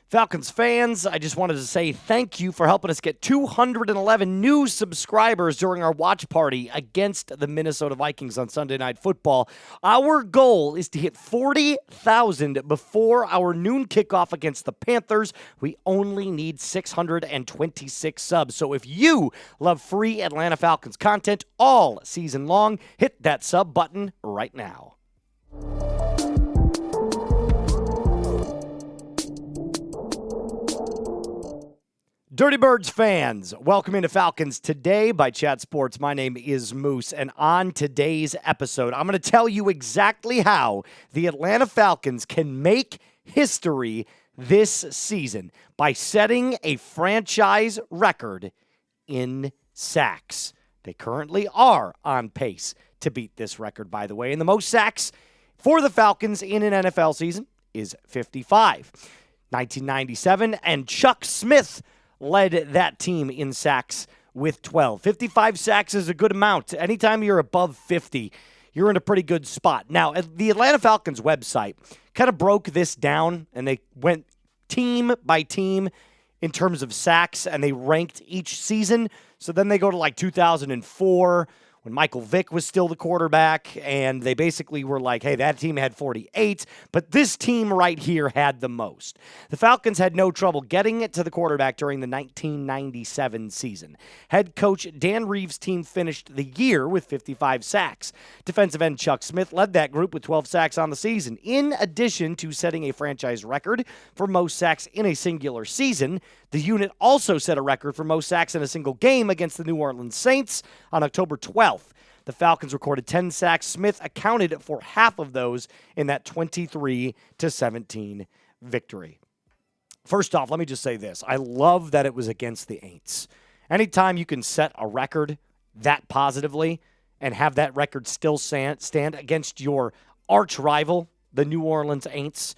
Falcons fans, I just wanted to say thank you for helping us get 211 new subscribers during our watch party against the Minnesota Vikings on Sunday Night Football. Our goal is to hit 40,000 before our noon kickoff against the Panthers. We only need 626 subs. So if you love free Atlanta Falcons content all season long, hit that sub button right now. Dirty Birds fans, welcome into Falcons Today by Chat Sports. My name is Moose, and on today's episode, I'm going to tell you exactly how the Atlanta Falcons can make history this season by setting a franchise record in sacks. They currently are on pace to beat this record, by the way, and the most sacks for the Falcons in an NFL season is 55. 1997, and Chuck Smith led that team in sacks with 12. 55 sacks is a good amount. Anytime you're above 50, you're in a pretty good spot. Now, the Atlanta Falcons website kind of broke this down, and they went team by team in terms of sacks, and they ranked each season. So then they go to like 2004, when Michael Vick was still the quarterback, and they basically were like, hey, that team had 48, but this team right here had the most. The Falcons had no trouble getting it to the quarterback during the 1997 season. Head coach Dan Reeve's team finished the year with 55 sacks. Defensive end Chuck Smith led that group with 12 sacks on the season. In addition to setting a franchise record for most sacks in a singular season, the unit also set a record for most sacks in a single game against the New Orleans Saints on October 12th. The Falcons recorded 10 sacks. Smith accounted for half of those in that 23-17 victory. First off, let me just say this. I love that it was against the Aints. Anytime you can set a record that positively and have that record still stand against your arch rival, the New Orleans Aints,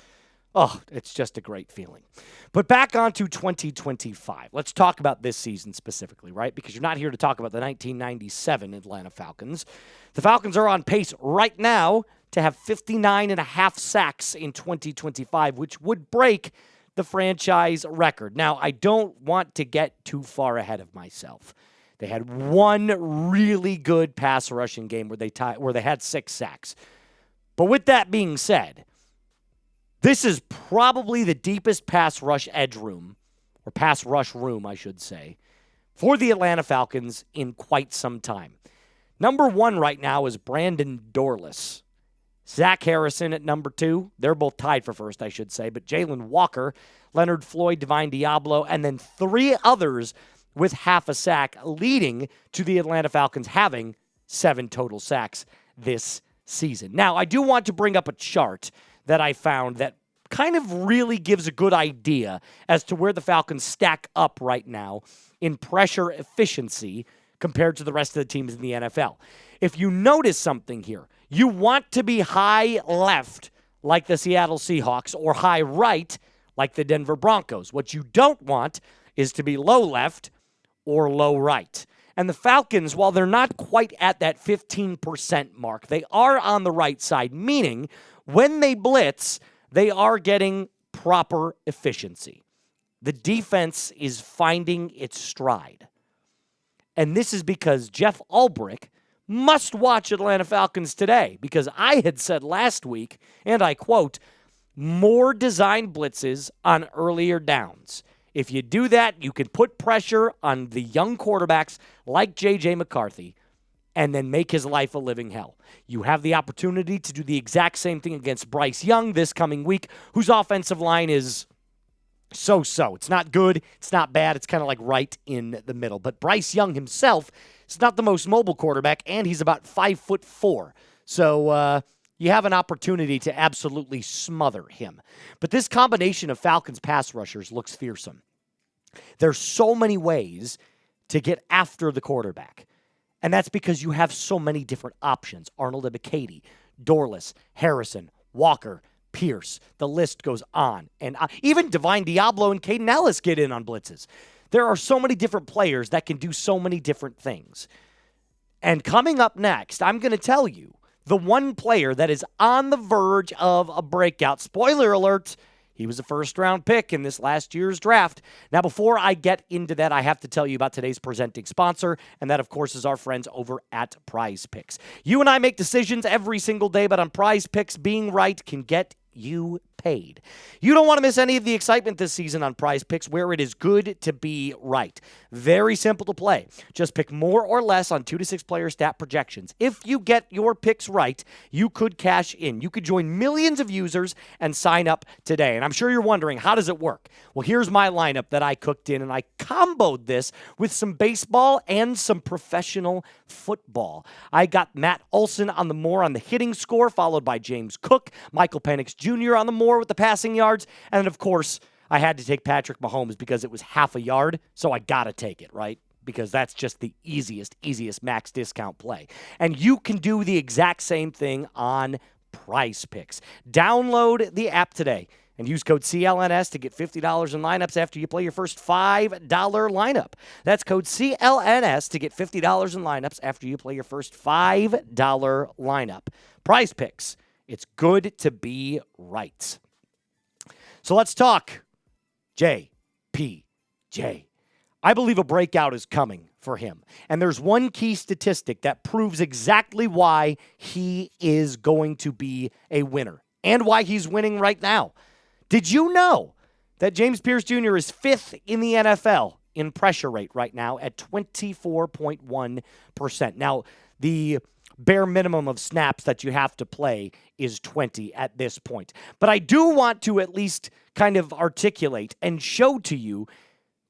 oh, it's just a great feeling. But back on to 2025. Let's talk about this season specifically, right? Because you're not here to talk about the 1997 Atlanta Falcons. The Falcons are on pace right now to have 59.5 sacks in 2025, which would break the franchise record. Now, I don't want to get too far ahead of myself. They had one really good pass rushing game where they had 6 sacks. But with that being said, this is probably the deepest pass rush room, I should say, for the Atlanta Falcons in quite some time. Number 1 right now is Brandon Dorlus. Zach Harrison at number 2. They're both tied for first, I should say. But Jalen Walker, Leonard, Floyd, Diablo, and then 3 others with half a sack, leading to the Atlanta Falcons having 7 total sacks this season. Now, I do want to bring up a chart that I found that kind of really gives a good idea as to where the Falcons stack up right now in pressure efficiency compared to the rest of the teams in the NFL. If you notice something here, you want to be high left like the Seattle Seahawks or high right like the Denver Broncos. What you don't want is to be low left or low right. And the Falcons, while they're not quite at that 15% mark, they are on the right side, meaning when they blitz, they are getting proper efficiency. The defense is finding its stride. And this is because Jeff Ulbrich must watch Atlanta Falcons today, because I had said last week, and I quote, more design blitzes on earlier downs. If you do that, you can put pressure on the young quarterbacks like J.J. McCarthy and then make his life a living hell. You have the opportunity to do the exact same thing against Bryce Young this coming week, whose offensive line is so-so. It's not good. It's not bad. It's kind of like right in the middle. But Bryce Young himself is not the most mobile quarterback, and he's about 5'4". So you have an opportunity to absolutely smother him. But this combination of Falcons pass rushers looks fearsome. There's so many ways to get after the quarterback. And that's because you have so many different options. Arnold Ebiketie, Dorlus, Harrison, Walker, Pierce. The list goes on. And even Divine Deablo and Caden Ellis get in on blitzes. There are so many different players that can do so many different things. And coming up next, I'm going to tell you the one player that is on the verge of a breakout. Spoiler alert, He was a first-round pick in this last year's draft. Now, before I get into that, I have to tell you about today's presenting sponsor, and that, of course, is our friends over at PrizePicks. You and I make decisions every single day, but on PrizePicks, being right can get you paid. You don't want to miss any of the excitement this season on PrizePicks, where it is good to be right. Very simple to play. Just pick more or less on 2 to 6 player stat projections. If you get your picks right, you could cash in. You could join millions of users and sign up today. And I'm sure you're wondering, how does it work? Well, here's my lineup that I cooked in, and I comboed this with some baseball and some professional football. I got Matt Olson on the hitting score, followed by James Cook, Michael Penix Jr. on the more with the passing yards, and then, of course, I had to take Patrick Mahomes because it was half a yard, so I got to take it, right? Because that's just the easiest max discount play. And you can do the exact same thing on PrizePicks. Download the app today and use code CLNS to get $50 in lineups after you play your first $5 lineup. That's code CLNS to get $50 in lineups after you play your first $5 lineup. PrizePicks. It's good to be right. So let's talk JPJ. I believe a breakout is coming for him. And there's one key statistic that proves exactly why he is going to be a winner and why he's winning right now. Did you know that James Pierce Jr. is 5th in the NFL in pressure rate right now at 24.1%? Now, the bare minimum of snaps that you have to play is 20 at this point. But I do want to at least kind of articulate and show to you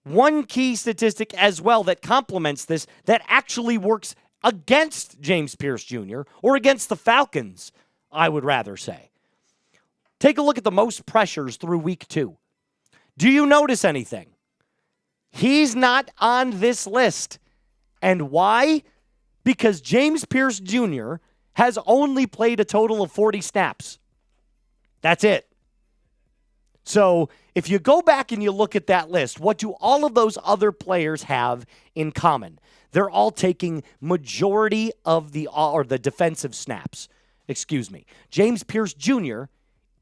one key statistic as well that complements this, that actually works against James Pierce Jr. or against the Falcons, I would rather say. Take a look at the most pressures through week 2. Do you notice anything? He's not on this list. And why? Because James Pierce Jr. has only played a total of 40 snaps. That's it. So if you go back and you look at that list, what do all of those other players have in common? They're all taking majority of the defensive snaps. James Pierce Jr.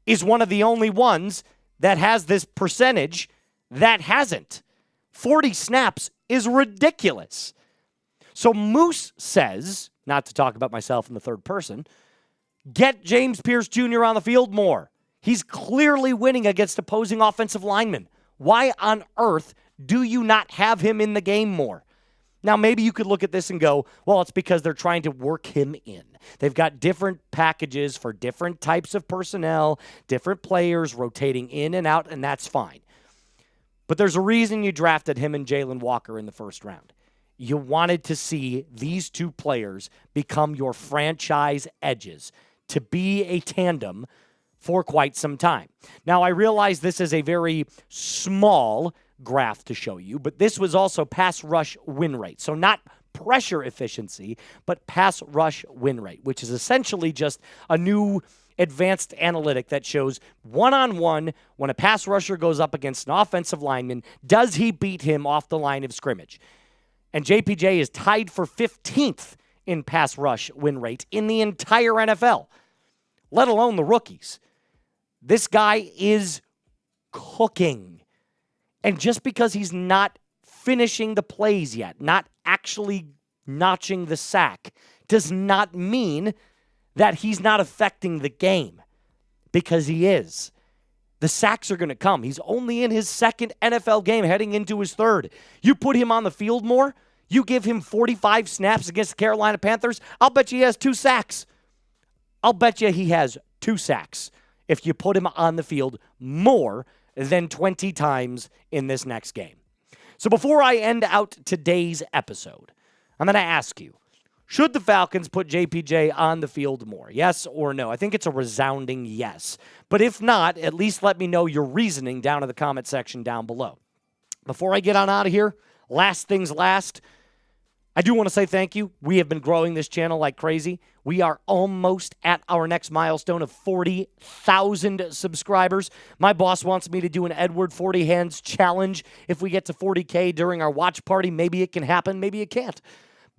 is one of the only ones that has this percentage that hasn't. 40 snaps is ridiculous. So Moose says, not to talk about myself in the third person, get James Pierce Jr. on the field more. He's clearly winning against opposing offensive linemen. Why on earth do you not have him in the game more? Now, maybe you could look at this and go, well, it's because they're trying to work him in. They've got different packages for different types of personnel, different players rotating in and out, and that's fine. But there's a reason you drafted him and Jalen Walker in the first round. You wanted to see these two players become your franchise edges, to be a tandem for quite some time. Now, I realize this is a very small graph to show you, but this was also pass rush win rate. So not pressure efficiency, but pass rush win rate, which is essentially just a new advanced analytic that shows one-on-one when a pass rusher goes up against an offensive lineman, does he beat him off the line of scrimmage? And JPJ is tied for 15th in pass rush win rate in the entire NFL, let alone the rookies. This guy is cooking. And just because he's not finishing the plays yet, not actually notching the sack, does not mean that he's not affecting the game, because he is. The sacks are going to come. He's only in his second NFL game, heading into his third. You put him on the field more, you give him 45 snaps against the Carolina Panthers, I'll bet you he has 2 sacks. I'll bet you he has 2 sacks if you put him on the field more than 20 times in this next game. So before I end out today's episode, I'm going to ask you, should the Falcons put JPJ on the field more? Yes or no? I think it's a resounding yes. But if not, at least let me know your reasoning down in the comment section down below. Before I get on out of here, last things last, I do want to say thank you. We have been growing this channel like crazy. We are almost at our next milestone of 40,000 subscribers. My boss wants me to do an Edward 40 Hands challenge. If we get to 40K during our watch party, maybe it can happen, maybe it can't.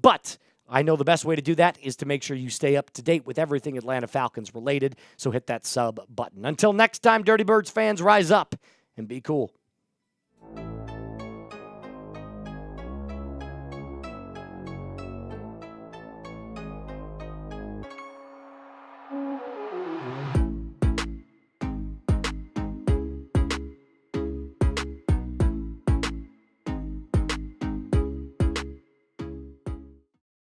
But I know the best way to do that is to make sure you stay up to date with everything Atlanta Falcons related, so hit that sub button. Until next time, Dirty Birds fans, rise up and be cool.